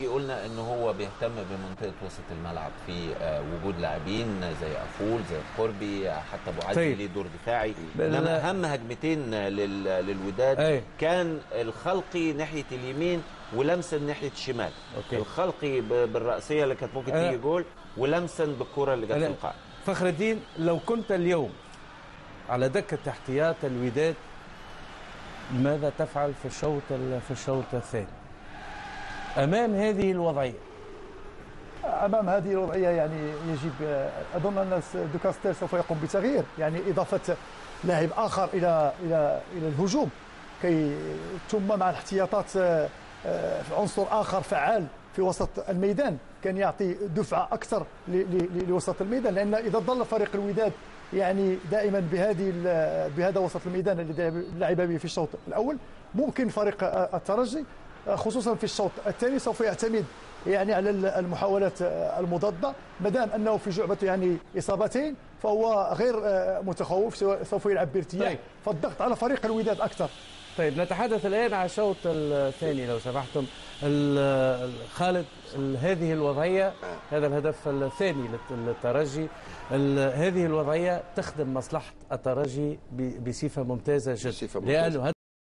قلنا ان هو بيهتم بمنطقه وسط الملعب في وجود لاعبين زي افول زي القربي، حتى ابو علي ليه دور دفاعي. انما اهم هجمتين للوداد كان الخلقي ناحيه اليمين ولمسن ناحيه الشمال. الخلقي بالراسيه اللي كانت ممكن تيجي جول، ولمسن بالكره اللي جت في القاع. فخر الدين، لو كنت اليوم على دكه احتياط الوداد ماذا تفعل في الشوط الثاني أمام هذه الوضعية؟ أمام هذه الوضعية يعني يجب، أظن أن دوكاستير سوف يقوم بتغيير، يعني إضافة لاعب آخر إلى الهجوم كي ثم مع الاحتياطات عنصر آخر فعال في وسط الميدان كان يعطي دفعة أكثر لوسط الميدان، لأن إذا ظل فريق الوداد يعني دائما بهذا وسط الميدان الذي لعب به في الشوط الأول، ممكن فريق الترجي خصوصا في الشوط الثاني سوف يعتمد يعني على المحاولات المضادة. ما دام انه في جعبته يعني اصابتين فهو غير متخوف، سوف يلعب بارتياح، فالضغط على فريق الوداد اكثر. طيب نتحدث الان عن الشوط الثاني لو سمحتم. خالد، هذه الوضعيه، هذا الهدف الثاني للترجي، هذه الوضعيه تخدم مصلحه الترجي بصفه ممتازه جدا، لانه